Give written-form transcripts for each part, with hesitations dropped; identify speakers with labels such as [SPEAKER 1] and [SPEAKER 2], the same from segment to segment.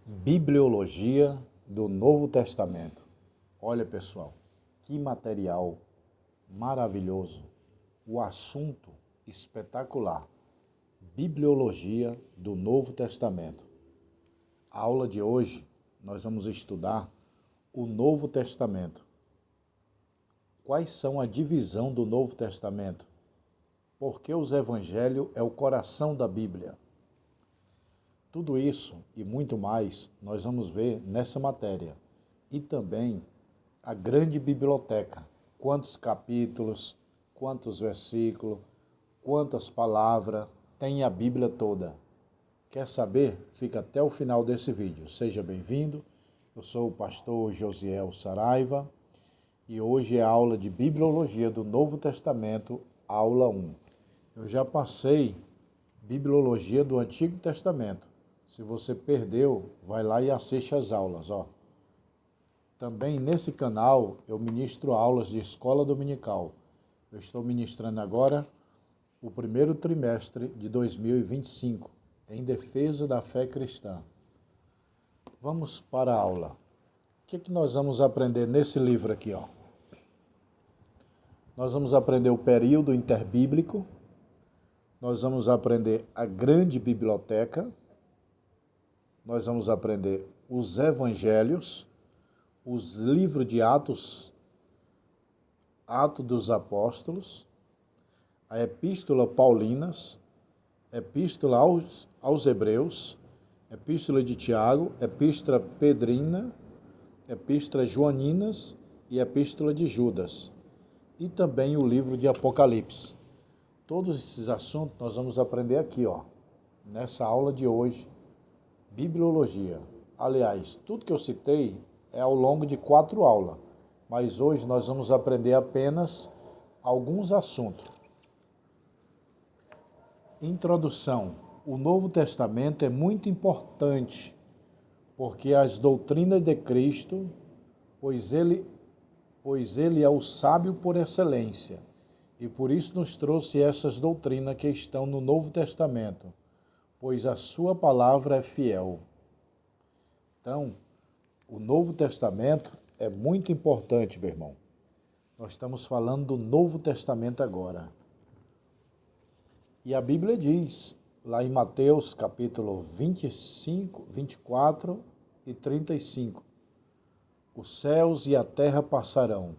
[SPEAKER 1] Bibliologia do Novo Testamento. Olha, pessoal, que material maravilhoso. O assunto espetacular. Bibliologia do Novo Testamento. A aula de hoje nós vamos estudar o Novo Testamento. Quais são a divisão do Novo Testamento? Porque os evangelhos é o coração da Bíblia. Tudo isso e muito mais nós vamos ver nessa matéria. E também a grande biblioteca. Quantos capítulos, quantos versículos, quantas palavras tem a Bíblia toda. Quer saber? Fica até o final desse vídeo. Seja bem-vindo. Eu sou o pastor Josiel Saraiva e hoje é a aula de Bibliologia do Novo Testamento, aula 1. Eu já passei Bibliologia do Antigo Testamento. Se você perdeu, vai lá e assiste as aulas, ó. Também nesse canal eu ministro aulas de escola dominical. Eu estou ministrando agora o primeiro trimestre de 2025, em defesa da fé cristã. Vamos para a aula. O que nós vamos aprender nesse livro aqui, ó? Nós vamos aprender o período interbíblico, nós vamos aprender a grande biblioteca, nós vamos aprender os evangelhos, os livros de Atos dos Apóstolos, a Epístola Paulinas, Epístola aos Hebreus, Epístola de Tiago, Epístola Pedrina, Epístola Joaninas e Epístola de Judas. E também o livro de Apocalipse. Todos esses assuntos nós vamos aprender aqui, ó, nessa aula de hoje. Bibliologia. Aliás, tudo que eu citei é ao longo de 4 aulas, mas hoje nós vamos aprender apenas alguns assuntos. Introdução. O Novo Testamento é muito importante, porque as doutrinas de Cristo, pois ele é o sábio por excelência, e por isso nos trouxe essas doutrinas que estão no Novo Testamento, pois a sua palavra é fiel. Então, o Novo Testamento é muito importante, meu irmão. Nós estamos falando do Novo Testamento agora. E a Bíblia diz, lá em Mateus capítulo 25, 24 e 35, os céus e a terra passarão,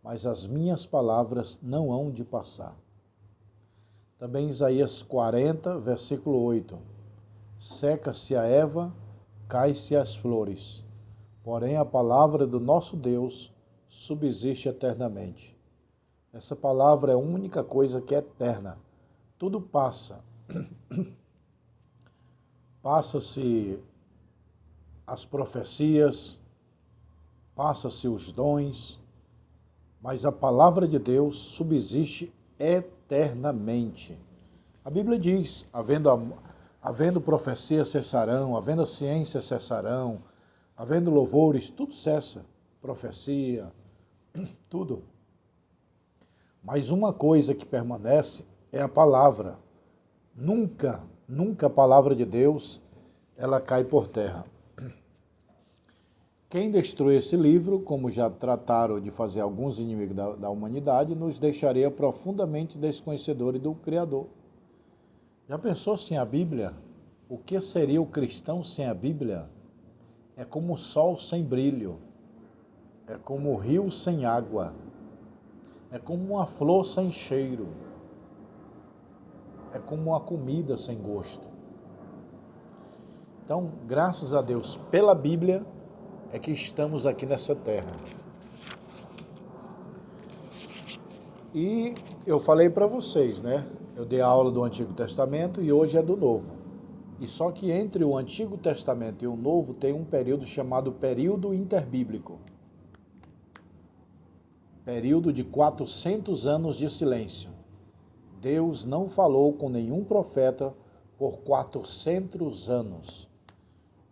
[SPEAKER 1] mas as minhas palavras não hão de passar. Também Isaías 40, versículo 8. Seca-se a erva, cai-se as flores, porém a palavra do nosso Deus subsiste eternamente. Essa palavra é a única coisa que é eterna. Tudo passa. Passa-se as profecias, passa-se os dons, mas a palavra de Deus subsiste eternamente. A Bíblia diz, havendo profecia cessarão, havendo ciência cessarão, havendo louvores, tudo cessa. Profecia, tudo. Mas uma coisa que permanece é a palavra. Nunca a palavra de Deus, ela cai por terra. Quem destruir esse livro, como já trataram de fazer alguns inimigos da humanidade, nos deixaria profundamente desconhecedores do Criador. Já pensou sem a Bíblia? O que seria o cristão sem a Bíblia? É como o sol sem brilho, é como o rio sem água, é como uma flor sem cheiro, é como uma comida sem gosto. Então, graças a Deus pela Bíblia, é que estamos aqui nessa terra. E eu falei para vocês, né? Eu dei a aula do Antigo Testamento e hoje é do Novo. E só que entre o Antigo Testamento e o Novo tem um período chamado período interbíblico. Período de 400 anos de silêncio. Deus não falou com nenhum profeta por 400 anos.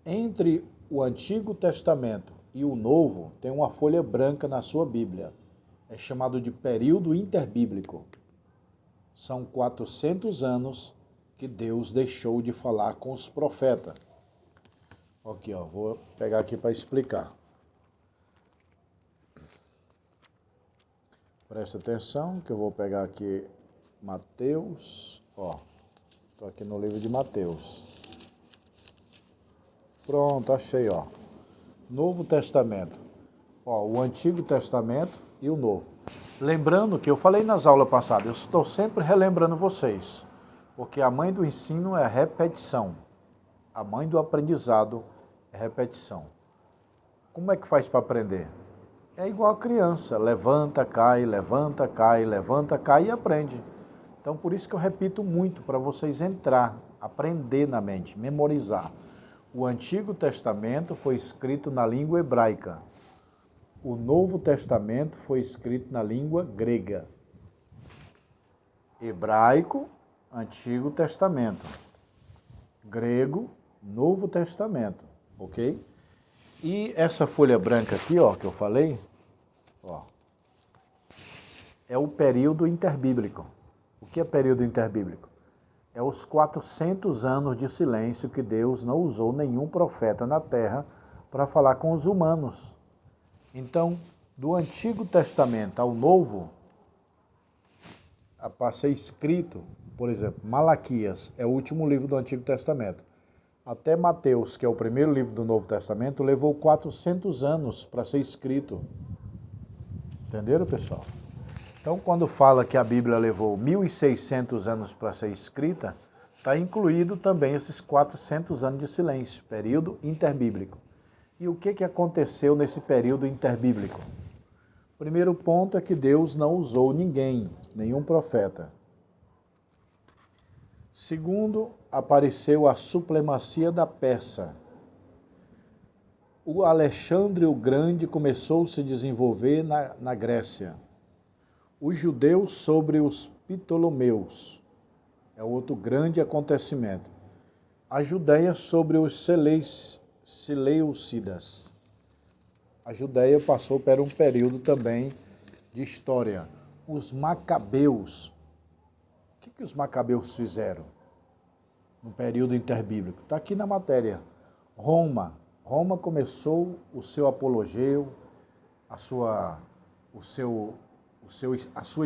[SPEAKER 1] Entre o Antigo Testamento e o Novo tem uma folha branca na sua Bíblia. É chamado de período interbíblico. São 400 anos que Deus deixou de falar com os profetas. Aqui, ó, vou pegar aqui para explicar. Presta atenção que eu vou pegar aqui Mateus, ó. Estou aqui no livro de Mateus. Pronto, achei, ó. Novo Testamento. Ó, o Antigo Testamento e o Novo. Lembrando que eu falei nas aulas passadas, eu estou sempre relembrando vocês, porque a mãe do ensino é a repetição. A mãe do aprendizado é repetição. Como é que faz para aprender? É igual a criança, levanta, cai, levanta, cai, levanta, cai e aprende. Então por isso que eu repito muito, para vocês entrar, aprender na mente, memorizar. O Antigo Testamento foi escrito na língua hebraica. O Novo Testamento foi escrito na língua grega. Hebraico, Antigo Testamento. Grego, Novo Testamento, ok? E essa folha branca aqui, ó, que eu falei, ó, é o período interbíblico. O que é período interbíblico? É os 400 anos de silêncio que Deus não usou nenhum profeta na terra para falar com os humanos. Então, do Antigo Testamento ao Novo, para ser escrito, por exemplo, Malaquias é o último livro do Antigo Testamento. Até Mateus, que é o primeiro livro do Novo Testamento, levou 400 anos para ser escrito. Entenderam, pessoal? Então, quando fala que a Bíblia levou 1.600 anos para ser escrita, está incluído também esses 400 anos de silêncio, período interbíblico. E o que aconteceu nesse período interbíblico? O primeiro ponto é que Deus não usou ninguém, nenhum profeta. Segundo, apareceu a supremacia da Pérsia. O Alexandre o Grande começou a se desenvolver na Grécia. Os judeus sobre os Ptolomeus, é outro grande acontecimento. A Judéia sobre os Seleucidas. A Judéia passou por um período também de história. Os Macabeus. O que os Macabeus fizeram no período interbíblico? Está aqui na matéria. Roma começou o seu apogeu, a sua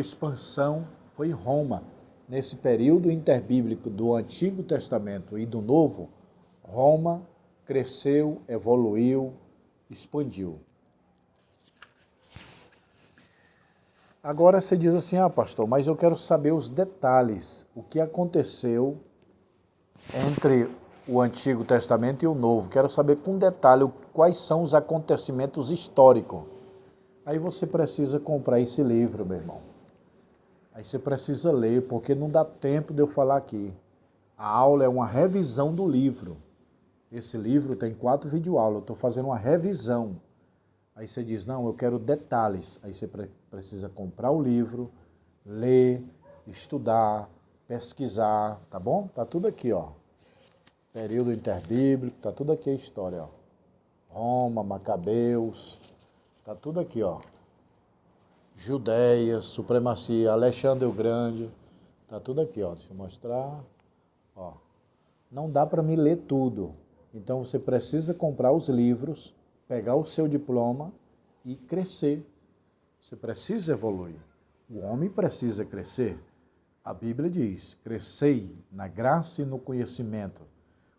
[SPEAKER 1] expansão foi em Roma. Nesse período interbíblico do Antigo Testamento e do Novo, Roma cresceu, evoluiu, expandiu. Agora você diz assim, pastor, mas eu quero saber os detalhes, o que aconteceu entre o Antigo Testamento e o Novo. Quero saber com detalhe quais são os acontecimentos históricos. Aí você precisa comprar esse livro, meu irmão. Aí você precisa ler, porque não dá tempo de eu falar aqui. A aula é uma revisão do livro. Esse livro tem 4 videoaulas, eu estou fazendo uma revisão. Aí você diz, não, eu quero detalhes. Aí você precisa comprar o livro, ler, estudar, pesquisar, tá bom? Tá tudo aqui, ó. Período interbíblico, tá tudo aqui a história, ó. Roma, Macabeus, tá tudo aqui, ó. Judéia, supremacia, Alexandre o Grande, tá tudo aqui, ó. Deixa eu mostrar, ó. Não dá para me ler tudo. Então você precisa comprar os livros, pegar o seu diploma e crescer. Você precisa evoluir. O homem precisa crescer. A Bíblia diz, crescei na graça e no conhecimento.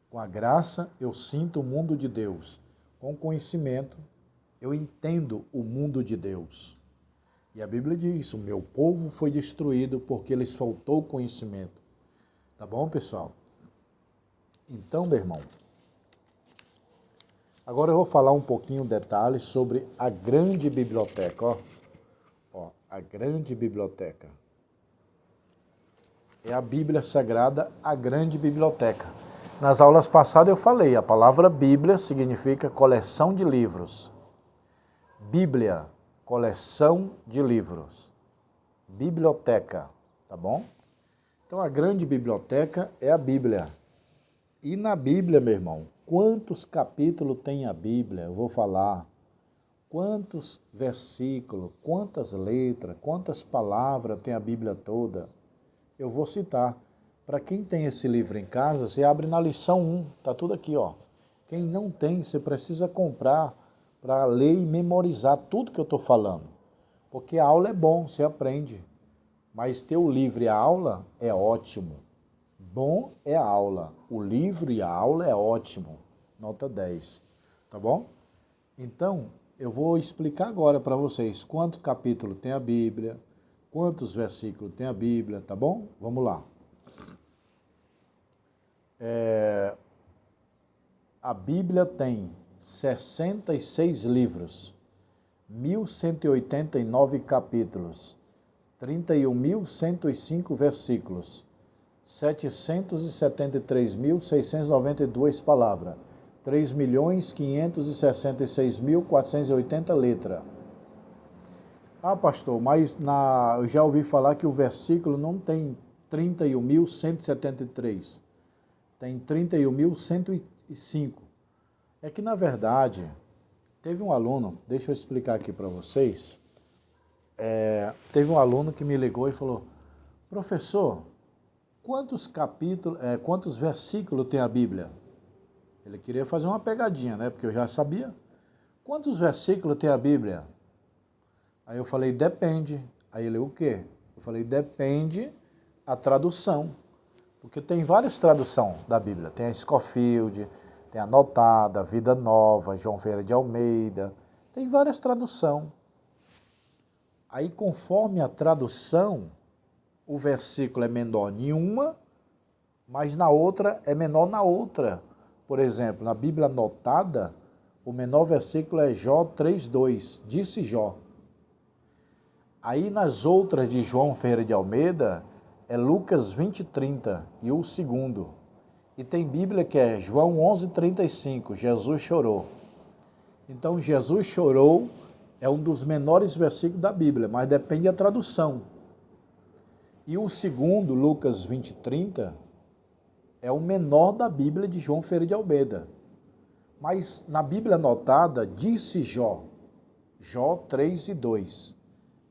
[SPEAKER 1] Com a graça eu sinto o mundo de Deus. Com o conhecimento eu entendo o mundo de Deus. E a Bíblia diz, o meu povo foi destruído porque lhes faltou conhecimento. Tá bom, pessoal? Então, meu irmão, agora eu vou falar um pouquinho detalhes sobre a grande biblioteca, ó. Ó, a grande biblioteca. É a Bíblia Sagrada, a grande biblioteca. Nas aulas passadas eu falei, a palavra Bíblia significa coleção de livros. Bíblia, coleção de livros. Biblioteca, tá bom? Então a grande biblioteca é a Bíblia. E na Bíblia, meu irmão, quantos capítulos tem a Bíblia? Eu vou falar. Quantos versículos, quantas letras, quantas palavras tem a Bíblia toda? Eu vou citar. Para quem tem esse livro em casa, você abre na lição 1, tá tudo aqui, ó. Quem não tem, você precisa comprar para ler e memorizar tudo que eu estou falando. Porque a aula é bom, você aprende. Mas ter o livro e a aula é ótimo. Bom é a aula. O livro e a aula é ótimo. Nota 10. Tá bom? Então, eu vou explicar agora para vocês quanto capítulo tem a Bíblia, quantos versículos tem a Bíblia, tá bom? Vamos lá. A Bíblia tem 66 livros, 1.189 capítulos, 31.105 versículos, 773.692 palavras, 3.566.480 letras. Ah, pastor, mas eu já ouvi falar que o versículo não tem 31.173, tem 31.105. É que, na verdade, teve um aluno, deixa eu explicar aqui para vocês, teve um aluno que me ligou e falou, professor, quantos versículos tem a Bíblia? Ele queria fazer uma pegadinha, né? Porque eu já sabia. Quantos versículos tem a Bíblia? Aí eu falei, depende. Aí ele, o quê? Eu falei, depende a tradução. Porque tem várias traduções da Bíblia. Tem a Scofield, tem a Anotada, Vida Nova, João Ferreira de Almeida. Tem várias traduções. Aí, conforme a tradução, o versículo é menor em uma, mas na outra é menor na outra. Por exemplo, na Bíblia Anotada, o menor versículo é Jó 3:2, disse Jó. Aí nas outras de João Ferreira de Almeida, é Lucas 20:30 e o segundo. E tem Bíblia que é João 11:35, Jesus chorou. Então, Jesus chorou é um dos menores versículos da Bíblia, mas depende da tradução. E o segundo, Lucas 20:30, é o menor da Bíblia de João Ferreira de Almeida. Mas na Bíblia Anotada, disse Jó, Jó 3:2,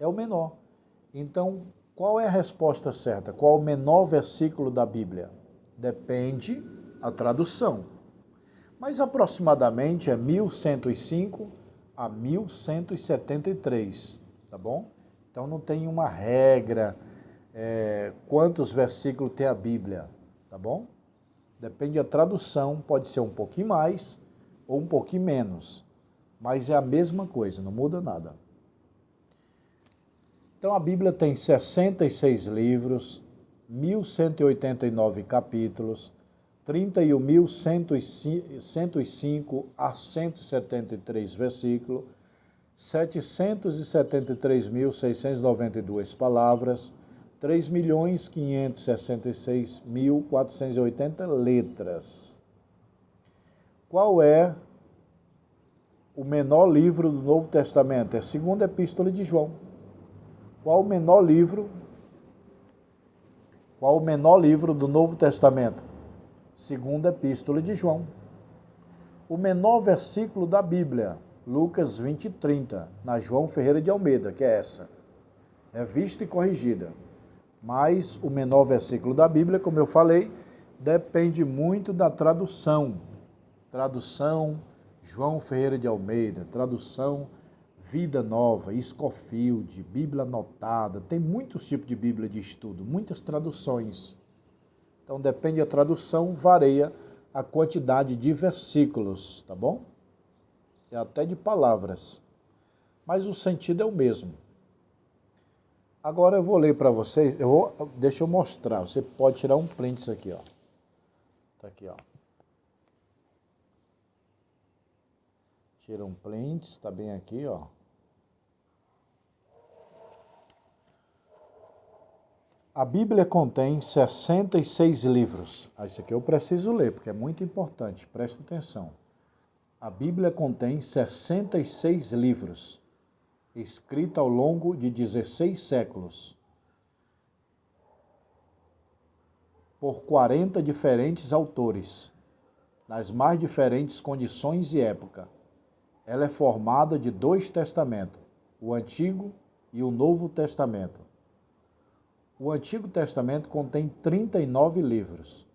[SPEAKER 1] é o menor. Então, qual é a resposta certa? Qual é o menor versículo da Bíblia? Depende a tradução. Mas aproximadamente é 1.105 a 1.173, tá bom? Então não tem uma regra, quantos versículos tem a Bíblia, tá bom? Depende da tradução, pode ser um pouquinho mais ou um pouquinho menos, mas é a mesma coisa, não muda nada. Então a Bíblia tem 66 livros, 1.189 capítulos, 31.105 a 173 versículos, 773.692 palavras, 3.566.480 letras. Qual é o menor livro do Novo Testamento? É a segunda epístola de João. Qual o menor livro do Novo Testamento? Segunda epístola de João. O menor versículo da Bíblia, Lucas 20:30, na João Ferreira de Almeida, que é essa. É vista e corrigida. Mas o menor versículo da Bíblia, como eu falei, depende muito da tradução. Tradução João Ferreira de Almeida, tradução Vida Nova, Scofield, Bíblia Anotada. Tem muitos tipos de Bíblia de estudo, muitas traduções. Então depende da tradução, varia a quantidade de versículos, tá bom? E até de palavras. Mas o sentido é o mesmo. Agora eu vou ler para vocês, deixa eu mostrar, você pode tirar um print disso aqui, ó. Tá aqui, ó. Tira um print, está bem aqui, ó. A Bíblia contém 66 livros. Isso aqui eu preciso ler, porque é muito importante, presta atenção. A Bíblia contém 66 livros, escrita ao longo de 16 séculos, por 40 diferentes autores, nas mais diferentes condições e época. Ela é formada de 2 testamentos, o Antigo e o Novo Testamento. O Antigo Testamento contém 39 livros,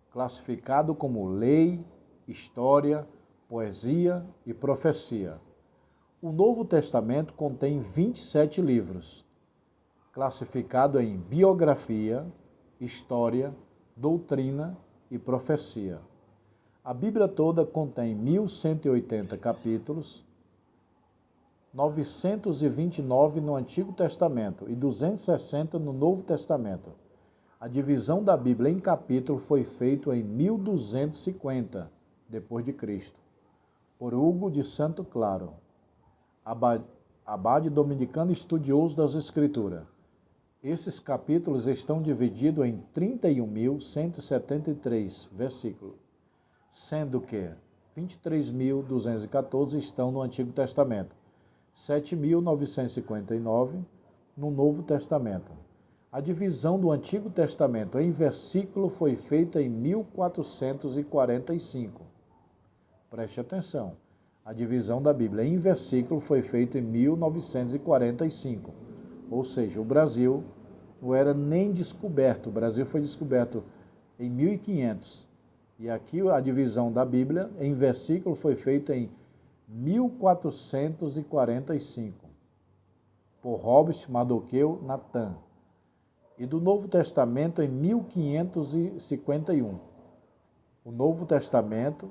[SPEAKER 1] classificado como lei, história, poesia e profecia. O Novo Testamento contém 27 livros, classificado em biografia, história, doutrina e profecia. A Bíblia toda contém 1.180 capítulos, 929 no Antigo Testamento e 260 no Novo Testamento. A divisão da Bíblia em capítulos foi feita em 1250 depois de Cristo, por Hugo de Santo Claro, abade dominicano estudioso das Escrituras. Esses capítulos estão divididos em 31.173 versículos, sendo que 23.214 estão no Antigo Testamento, 7.959 no Novo Testamento. A divisão do Antigo Testamento em versículo foi feita em 1445. Preste atenção. A divisão da Bíblia em versículo foi feita em 1945. Ou seja, o Brasil não era nem descoberto. O Brasil foi descoberto em 1500. E aqui a divisão da Bíblia em versículo foi feita em 1445, por Robert Mardoqueu Nathan, e do Novo Testamento em 1551. O Novo Testamento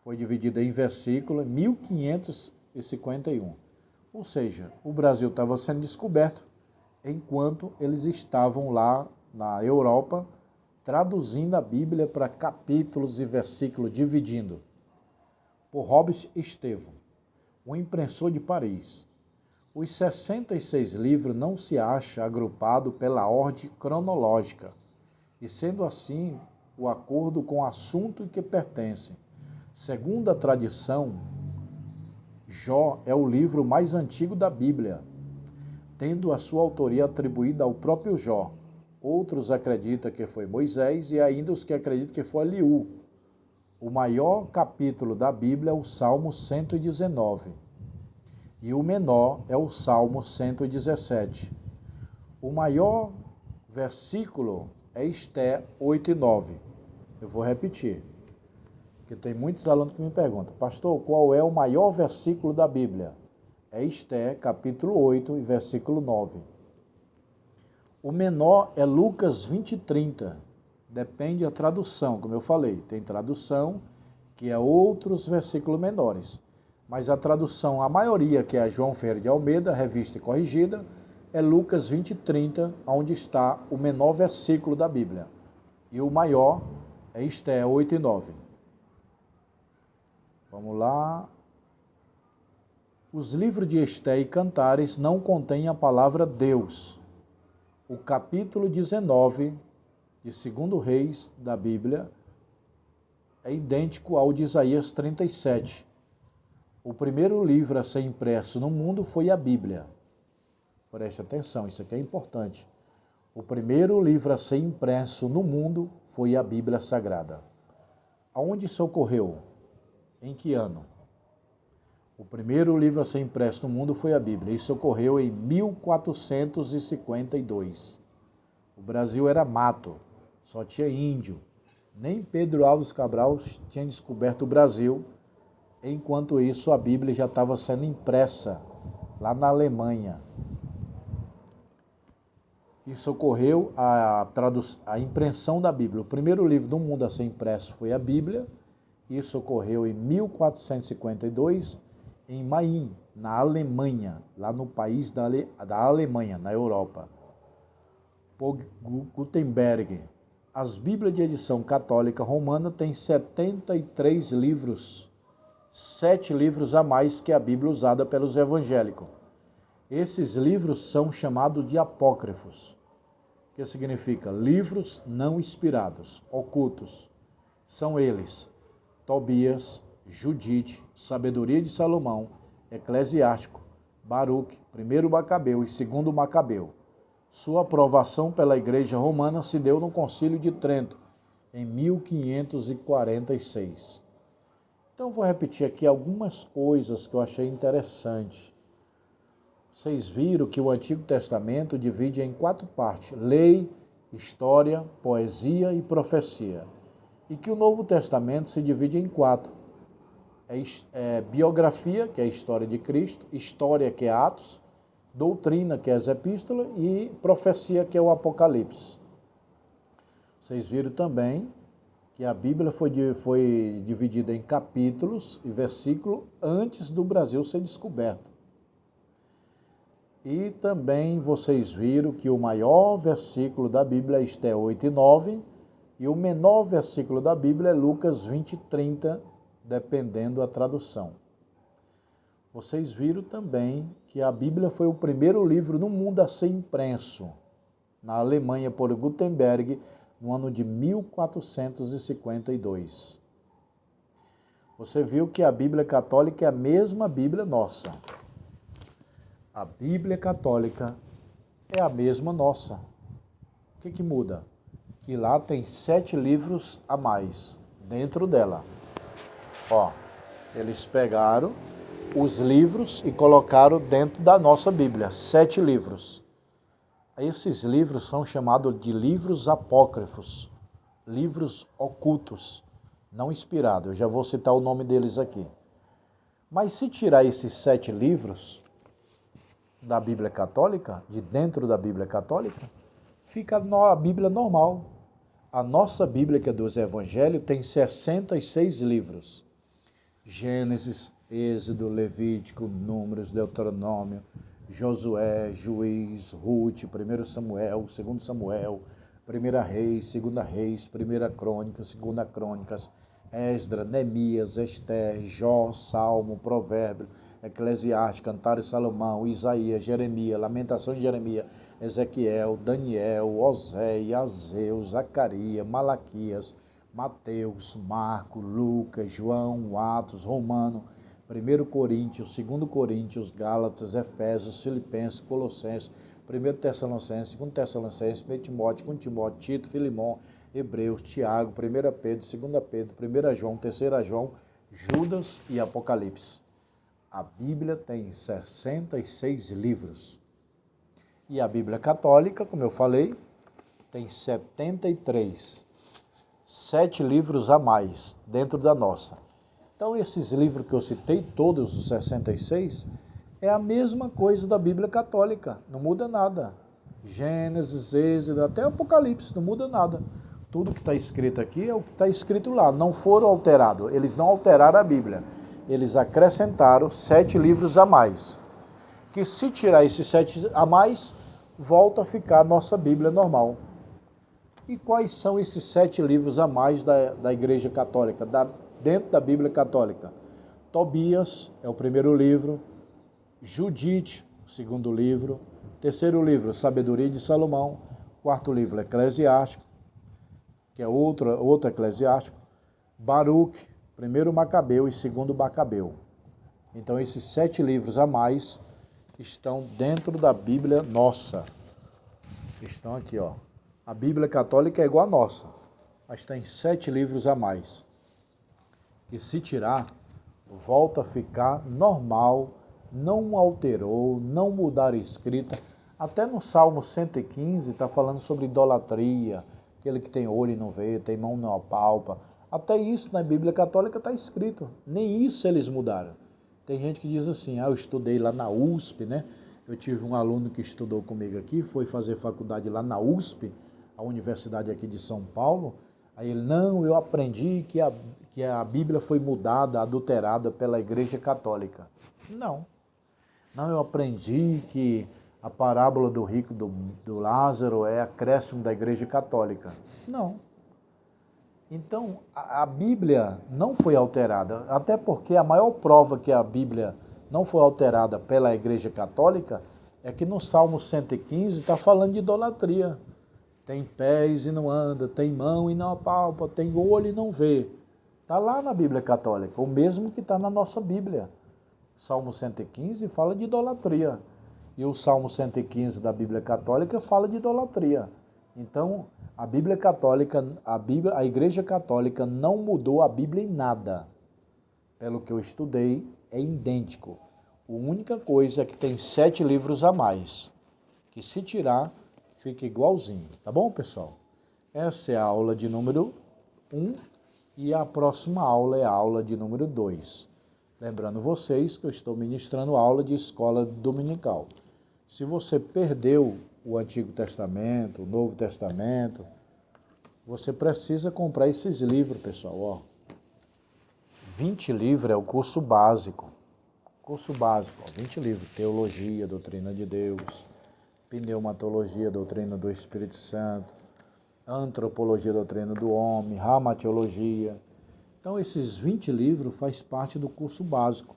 [SPEAKER 1] foi dividido em versículo em 1551. Ou seja, o Brasil estava sendo descoberto enquanto eles estavam lá na Europa traduzindo a Bíblia para capítulos e versículos, dividindo. Por Robert Estevam, um impressor de Paris. Os 66 livros não se acham agrupados pela ordem cronológica, e sendo assim, o acordo com o assunto em que pertencem. Segundo a tradição, Jó é o livro mais antigo da Bíblia, tendo a sua autoria atribuída ao próprio Jó. Outros acreditam que foi Moisés e ainda os que acreditam que foi Eliú. O maior capítulo da Bíblia é o Salmo 119 e o menor é o Salmo 117. O maior versículo é Esté 8 e 9. Eu vou repetir, porque tem muitos alunos que me perguntam: pastor, qual é o maior versículo da Bíblia? É Esté, capítulo 8 e versículo 9. O menor é Lucas 20 e 30. Depende da tradução, como eu falei. Tem tradução que é outros versículos menores. Mas a tradução, a maioria, que é a João Ferreira de Almeida, revista e corrigida, é Lucas 20 e 30, onde está o menor versículo da Bíblia. E o maior é Esté 8 e 9. Vamos lá. Os livros de Esté e Cantares não contêm a palavra Deus. O capítulo 19 de 2 Reis da Bíblia é idêntico ao de Isaías 37. O primeiro livro a ser impresso no mundo foi a Bíblia. Preste atenção, isso aqui é importante. O primeiro livro a ser impresso no mundo foi a Bíblia Sagrada. Aonde isso ocorreu? Em que ano? O primeiro livro a ser impresso no mundo foi a Bíblia. Isso ocorreu em 1452. O Brasil era mato, só tinha índio. Nem Pedro Álvares Cabral tinha descoberto o Brasil. Enquanto isso, a Bíblia já estava sendo impressa lá na Alemanha. Isso ocorreu a impressão da Bíblia. O primeiro livro do mundo a ser impresso foi a Bíblia. Isso ocorreu em 1452, em Main, na Alemanha, lá no país da Alemanha, na Europa. Por Gutenberg. As Bíblias de edição católica romana têm 73 livros, 7 livros a mais que a Bíblia usada pelos evangélicos. Esses livros são chamados de apócrifos, que significa livros não inspirados, ocultos. São eles: Tobias, Judite, Sabedoria de Salomão, Eclesiástico, Baruque, 1º Macabeu e 2º Macabeu. Sua aprovação pela Igreja Romana se deu no Concílio de Trento, em 1546. Então, vou repetir aqui algumas coisas que eu achei interessante. Vocês viram que o Antigo Testamento divide em 4 partes: lei, história, poesia e profecia. e que o Novo Testamento se divide em 4. Biografia, que é a história de Cristo, história, que é Atos, doutrina, que é as epístolas, e profecia, que é o Apocalipse. Vocês viram também que a Bíblia foi dividida em capítulos e versículos antes do Brasil ser descoberto. E também vocês viram que o maior versículo da Bíblia é Esté 8 e 9, e o menor versículo da Bíblia é Lucas 20 e 30, dependendo da tradução. Vocês viram também que a Bíblia foi o primeiro livro no mundo a ser impresso na Alemanha por Gutenberg no ano de 1452. Você viu que a Bíblia católica é a mesma Bíblia nossa. A Bíblia católica é a mesma nossa. O que muda? Que lá tem 7 livros a mais dentro dela. Ó, eles pegaram os livros e colocaram dentro da nossa Bíblia, 7 livros. Esses livros são chamados de livros apócrifos, livros ocultos, não inspirados. Eu já vou citar o nome deles aqui. Mas se tirar esses 7 livros da Bíblia Católica, de dentro da Bíblia Católica, fica a Bíblia normal. A nossa Bíblia, que é dos Evangelhos, tem 66 livros. Gênesis, Êxodo, Levítico, Números, Deuteronômio, Josué, Juiz, Ruth, 1 Samuel, 2 Samuel, 1 Reis, 2 Reis, 1 Crônicas, 2 Crônicas, Esdra, Neemias, Esté, Jó, Salmo, Provérbio, Eclesiastes, Cantares de Salomão, Isaías, Jeremias, Lamentações de Jeremias, Ezequiel, Daniel, Oséias, Ageu, Zacarias, Malaquias, Mateus, Marcos, Lucas, João, Atos, Romano, 1 Coríntios, 2 Coríntios, Gálatas, Efésios, Filipenses, Colossenses, 1 Tessalonicenses, 2 Tessalonicenses, 1 Timóteo, 2 Timóteo, Tito, Filimão, Hebreus, Tiago, 1 Pedro, 2 Pedro, 1 João, 3 João, Judas e Apocalipse. A Bíblia tem 66 livros. E a Bíblia Católica, como eu falei, tem 73. 7 livros a mais dentro da nossa. Então, esses livros que eu citei, todos os 66, é a mesma coisa da Bíblia Católica, não muda nada. Gênesis, Êxodo, até Apocalipse, não muda nada. Tudo que está escrito aqui é o que está escrito lá, não foram alterados, eles não alteraram a Bíblia. Eles acrescentaram 7 livros a mais. Que se tirar esses 7 a mais, volta a ficar a nossa Bíblia normal. E quais são esses 7 livros a mais da Igreja Católica, dentro da Bíblia Católica? Tobias é o primeiro livro, Judite, o segundo livro, terceiro livro, Sabedoria de Salomão, quarto livro, Eclesiástico, que é outro Eclesiástico, Baruque, primeiro Macabeu e segundo Macabeu. Então esses 7 livros a mais estão dentro da Bíblia nossa. Estão aqui, ó. A Bíblia Católica é igual a nossa, mas tem 7 livros a mais. E se tirar, volta a ficar normal, não alterou, não mudaram a escrita. Até no Salmo 115 está falando sobre idolatria, aquele que tem olho e não vê, tem mão e não apalpa. Até isso na Bíblia Católica está escrito, nem isso eles mudaram. Tem gente que diz assim, eu estudei lá na USP, né? Eu tive um aluno que estudou comigo aqui, foi fazer faculdade lá na USP, a universidade aqui de São Paulo. Aí ele, não, eu aprendi que a Bíblia foi mudada, adulterada pela Igreja Católica. Não, eu aprendi que a parábola do rico do Lázaro é acréscimo da Igreja Católica. Não. Então, a Bíblia não foi alterada, até porque a maior prova que a Bíblia não foi alterada pela Igreja Católica é que no Salmo 115 está falando de idolatria. Tem pés e não anda, tem mão e não apalpa, tem olho e não vê. Está lá na Bíblia Católica, o mesmo que está na nossa Bíblia. Salmo 115 fala de idolatria. E o Salmo 115 da Bíblia Católica fala de idolatria. Então, a Bíblia Católica, a Igreja Católica não mudou a Bíblia em nada. Pelo que eu estudei, é idêntico. A única coisa é que tem 7 livros a mais, que se tirar, fica igualzinho. Tá bom, pessoal? Essa é a aula de número 1 e a próxima aula é a aula de número 2. Lembrando vocês que eu estou ministrando aula de escola dominical. Se você perdeu o Antigo Testamento, o Novo Testamento, você precisa comprar esses livros, pessoal. Ó, 20 livros é o curso básico. Curso básico, ó, 20 livros. Teologia, Doutrina de Deus, Pneumatologia, Doutrina do Espírito Santo, Antropologia, Doutrina do Homem, Ramateologia. Então, esses 20 livros faz parte do curso básico.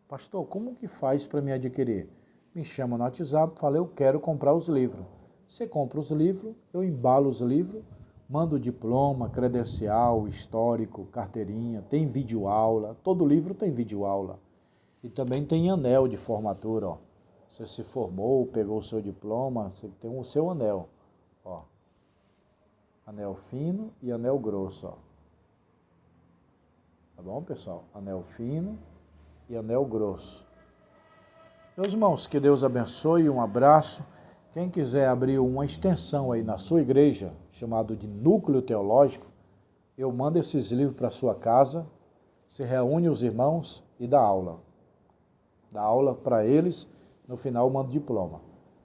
[SPEAKER 1] Pastor, como que faz para me adquirir? Me chama no WhatsApp, fala, eu quero comprar os livros. Você compra os livros, eu embalo os livros, mando diploma, credencial, histórico, carteirinha, tem videoaula, todo livro tem videoaula. E também tem anel de formatura, ó. Você se formou, pegou o seu diploma, você tem o seu anel, ó. Anel fino e anel grosso, ó. Tá bom, pessoal? Anel fino e anel grosso. Meus irmãos, que Deus abençoe, um abraço. Quem quiser abrir uma extensão aí na sua igreja, chamado de Núcleo Teológico, eu mando esses livros para sua casa, se reúne os irmãos e dá aula. Dá aula para eles, no final eu mando diploma.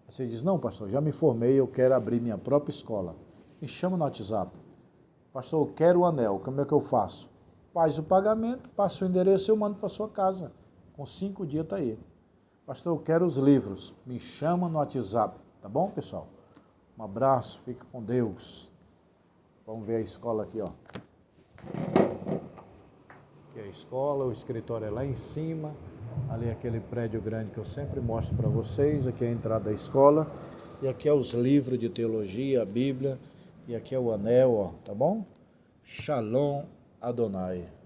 [SPEAKER 1] Você diz, não pastor, já me formei, eu quero abrir minha própria escola. Me chama no WhatsApp. Pastor, eu quero o anel, como é que eu faço? Faz o pagamento, passa o endereço e eu mando para sua casa. Com 5 dias está aí. Pastor, eu quero os livros. Me chama no WhatsApp. Tá bom, pessoal? Um abraço, fica com Deus. Vamos ver a escola aqui, ó. Aqui é a escola, o escritório é lá em cima. Ali é aquele prédio grande que eu sempre mostro para vocês. Aqui é a entrada da escola. E aqui é os livros de teologia, a Bíblia. E aqui é o anel, ó, tá bom? Shalom Adonai.